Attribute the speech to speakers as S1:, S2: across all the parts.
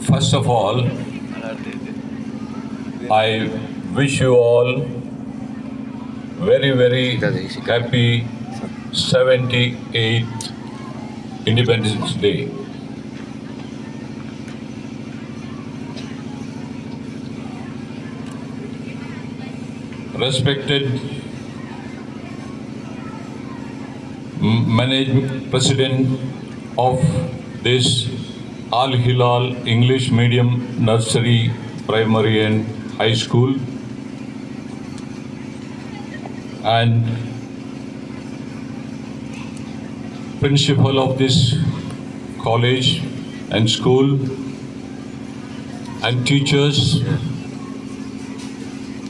S1: First of all, I wish you all very, very happy 78th Independence Day. Respected management president of this Al Hilal English Medium Nursery, Primary and High School, and principal of this college and school, and teachers,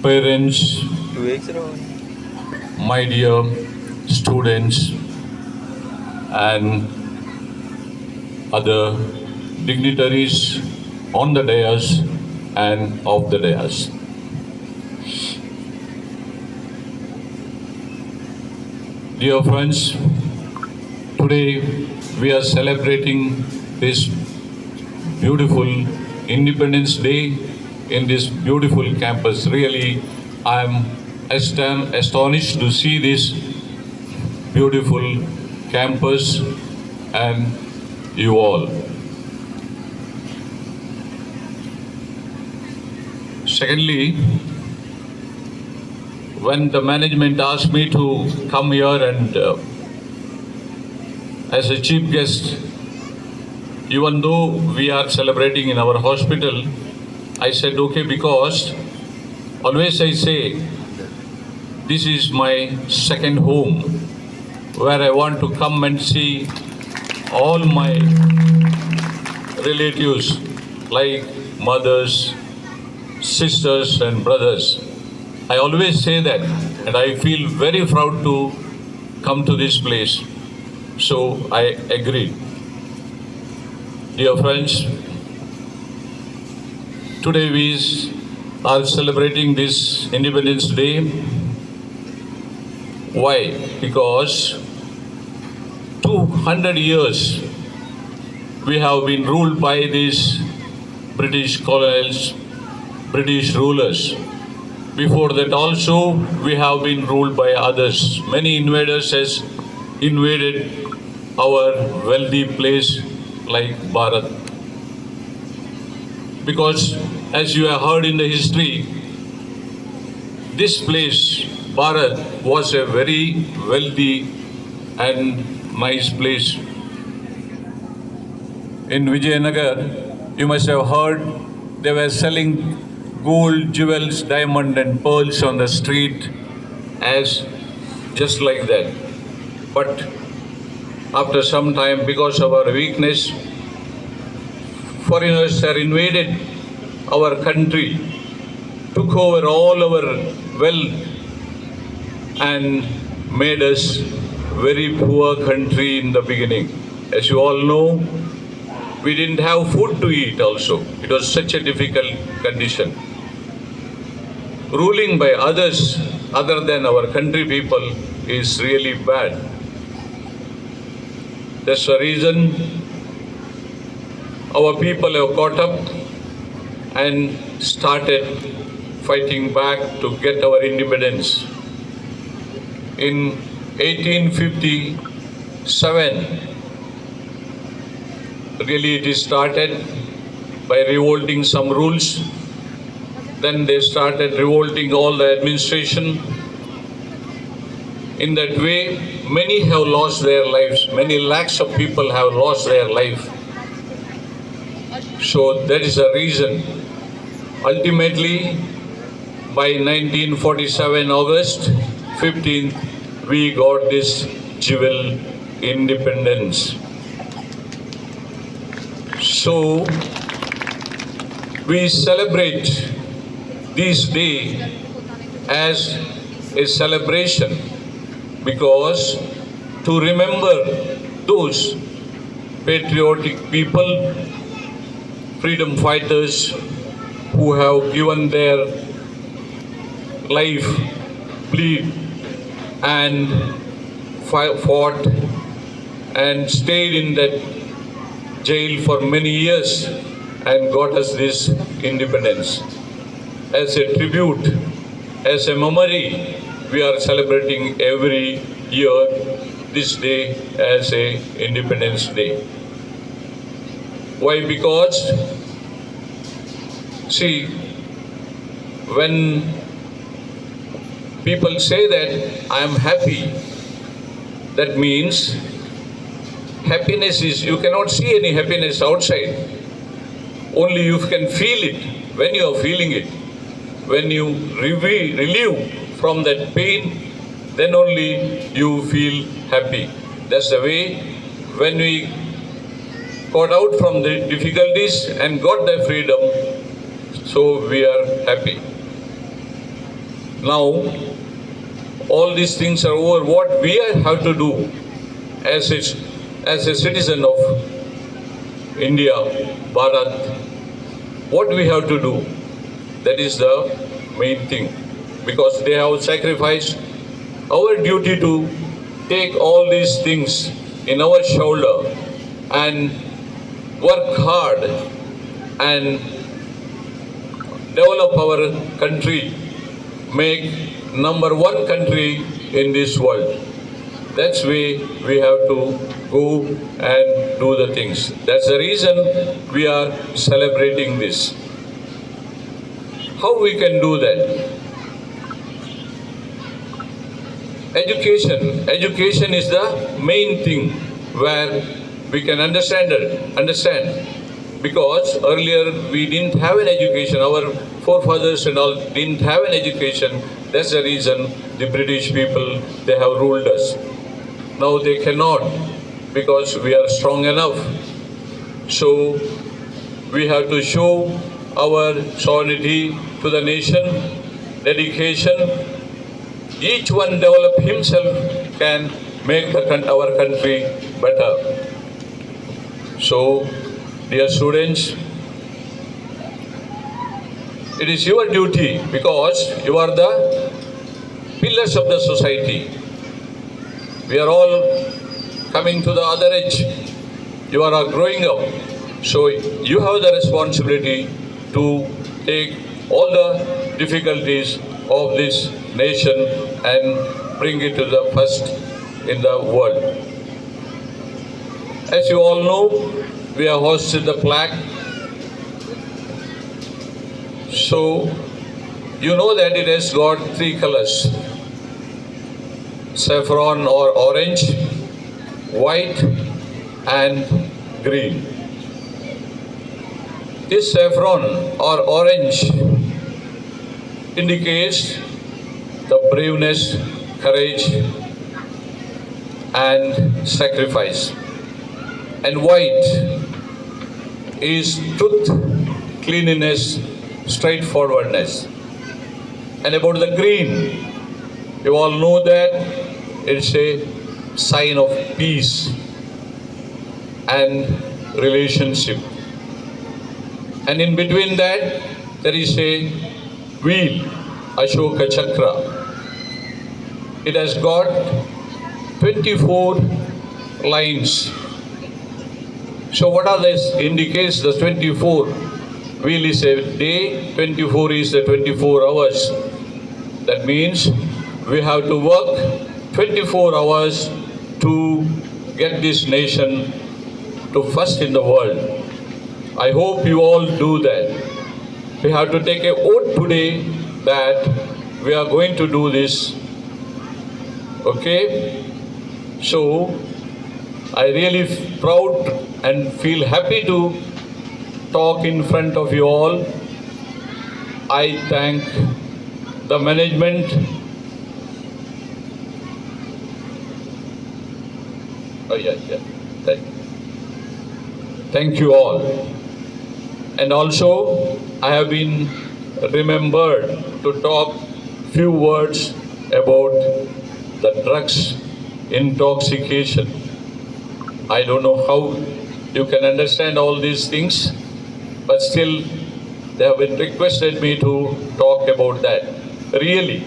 S1: parents, my dear students, and other dignitaries on the dais and off the dais. Dear friends, today we are celebrating this beautiful Independence Day in this beautiful campus. Really, I am astonished to see this beautiful campus and you all. Secondly, when the management asked me to come here and as a chief guest, even though we are celebrating in our hospital, I said okay, because always I say this is my second home where I want to come and see all my relatives like mothers, sisters and brothers. I always say that, and I feel very proud to come to this place. So I agreed. Dear friends, today we are celebrating this Independence Day. Why? Because 200 years we have been ruled by these British colonials, British rulers. Before that also we have been ruled by others. Many invaders has invaded our wealthy place like Bharat. Because as you have heard in the history, this place, Bharat, was a very wealthy and nice place. In Vijayanagar, you must have heard they were selling gold, jewels, diamond and pearls on the street as just like that. But after some time, because of our weakness, foreigners have invaded our country, took over all our wealth and made us very poor country in the beginning. As you all know, we didn't have food to eat also. It was such a difficult condition. Ruling by others other than our country people is really bad. That's the reason our people have caught up and started fighting back to get our independence. In 1857, really it started by revolting some rules. Then they started revolting all the administration. In that way, many have lost their lives. Many lakhs of people have lost their life. So that is the reason. Ultimately, by 1947, August 15th, we got this jewel independence. So we celebrate this day as a celebration because to remember those patriotic people, freedom fighters who have given their life, bleed and fought and stayed in that jail for many years and got us this independence. As a tribute, as a memory, we are celebrating every year this day as a Independence Day. Why? Because, see, when people say that I am happy, that means happiness is, you cannot see any happiness outside. Only you can feel it when you are feeling it. When you relieve from that pain, then only you feel happy. That's the way when we got out from the difficulties and got the freedom, so we are happy. Now, all these things are over. What we have to do as a citizen of India, Bharat, what we have to do, that is the main thing. Because they have sacrificed our duty to take all these things in our shoulder and work hard and develop our country, make number one country in this world. That's way we have to go and do the things. That's the reason we are celebrating this. How we can do that? Education. Education is the main thing where we can understand it. Because earlier we didn't have an education. Our forefathers and all didn't have an education. That's the reason the British people, they have ruled us. Now they cannot, because we are strong enough. So we have to show our sovereignty to the nation, dedication. Each one develop himself can make our country better. So, dear students, it is your duty, because you are the pillars of the society. We are all coming to the other edge. You are all growing up. So you have the responsibility to take all the difficulties of this nation and bring it to the first in the world. As you all know, we have hosted the flag. So you know that it has got three colors: saffron or orange, white and green. This saffron or orange indicates the braveness, courage and sacrifice. And white is truth, cleanliness, straightforwardness. And about the green, you all know that it's a sign of peace and relationship. And in between that, there is a wheel, Ashoka Chakra. It has got 24 lines. So what are these indicates? The 24 wheel is a day, 24 is the 24 hours. That means we have to work 24 hours to get this nation to first in the world. I hope you all do that. We have to take an oath today that we are going to do this. Okay? So, I really proud and feel happy to talk in front of you all. I thank the management, thank you all. And also, I have been remembered to talk few words about the drugs intoxication. I don't know how you can understand all these things, but still they have been requested me to talk about that. Really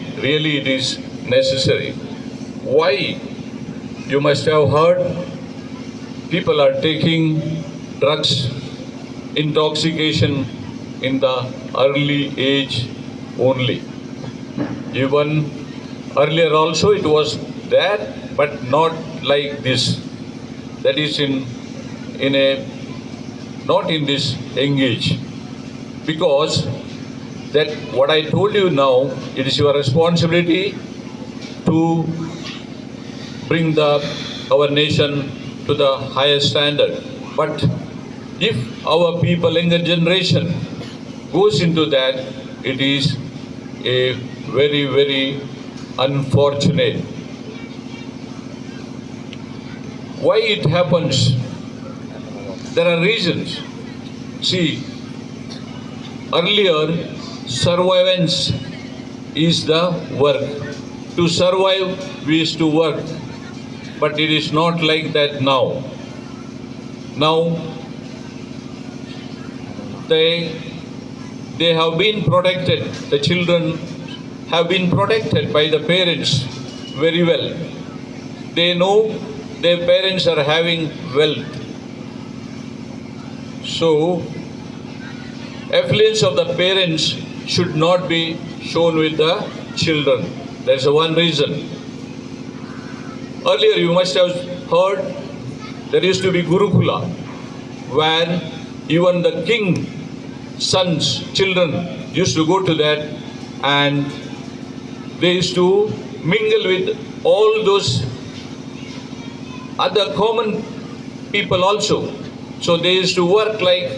S1: it is necessary. Why? You must have heard people are taking drugs intoxication in the early age only. Even earlier also it was there, but not like this. That is in a not in this young age. Because that what I told you now, it is your responsibility to bring our nation to the highest standard. But if our people, younger generation, goes into that, it is a very, very unfortunate. Why it happens? There are reasons. See, earlier, survivance is the work. To survive, we used to work. But it is not like that now. Now, they have been protected. The children have been protected by the parents very well. They know their parents are having wealth. So, affluence of the parents should not be shown with the children. That's the one reason. Earlier, you must have heard there used to be Gurukula, where even the king sons, children used to go to that, and they used to mingle with all those other common people also. So they used to work like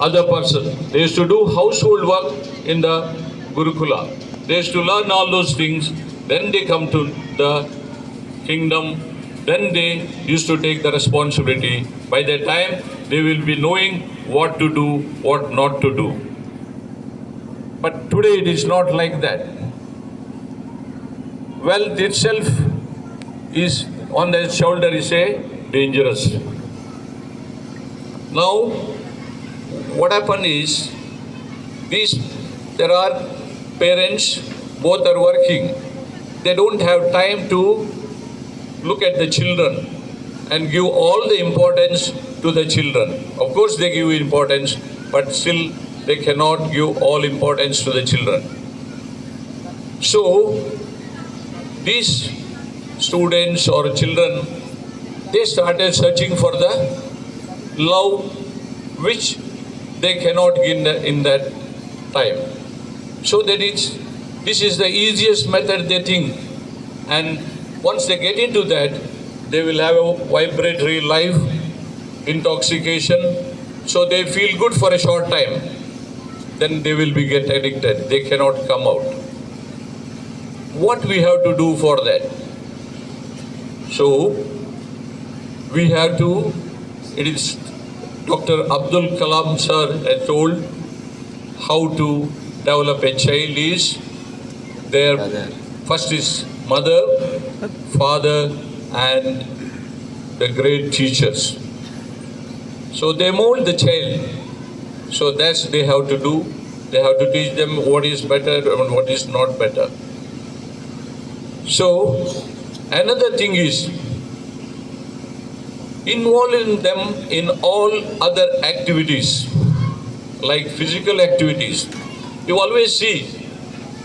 S1: other person. They used to do household work in the Gurukula. They used to learn all those things. Then they come to the kingdom. Then they used to take the responsibility. By that time, they will be knowing what to do, what not to do. But today it is not like that. Wealth itself is on their shoulder is a dangerous. Now, what happened is, there are parents, both are working. They don't have time to look at the children and give all the importance to the children. Of course, they give importance, but still they cannot give all importance to the children. So, these students or children, they started searching for the love which they cannot get in that time. So this is the easiest method they think, and once they get into that, they will have a vibratory life, intoxication, so they feel good for a short time, then they will get addicted, they cannot come out. What we have to do for that? So we have to, it is Dr. Abdul Kalam sir had told how to develop a child is their first is mother, father, and the great teachers. So they mold the child. So that's they have to do. They have to teach them what is better and what is not better. So another thing is involving them in all other activities, like physical activities. You always see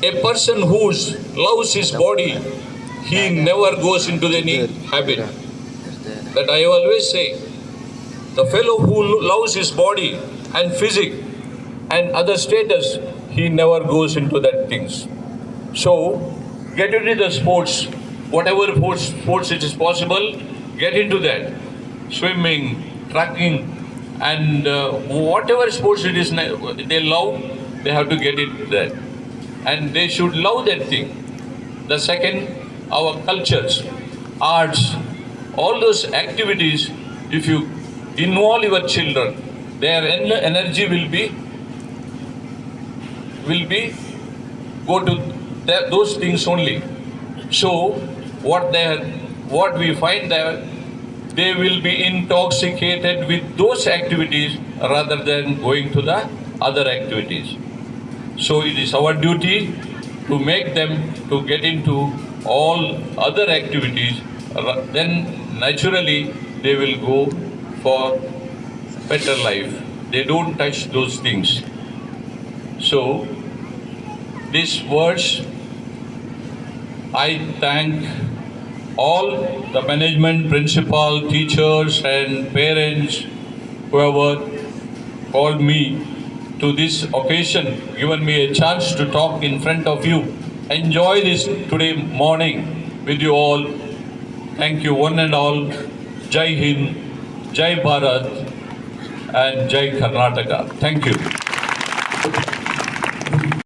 S1: a person who loves his body, he never goes into any habit. That I always say, the fellow who loves his body and physique and other status, he never goes into that things. So get into the sports, whatever sports it is possible, get into that. Swimming, trekking, and whatever sports it is they love, they have to get it there. And they should love that thing. The second, our cultures, arts, all those activities, if you involve your children, their energy will be go to those things only. So what we find there, they will be intoxicated with those activities rather than going to the other activities. So it is our duty to make them to get into all other activities, then naturally they will go for better life. They don't touch those things. So, these words, I thank all the management, principal, teachers, and parents, whoever called me to this occasion, given me a chance to talk in front of you. Enjoy this today morning with you all. Thank you, one and all. Jai Hind, Jai Bharat, and Jai Karnataka. Thank you.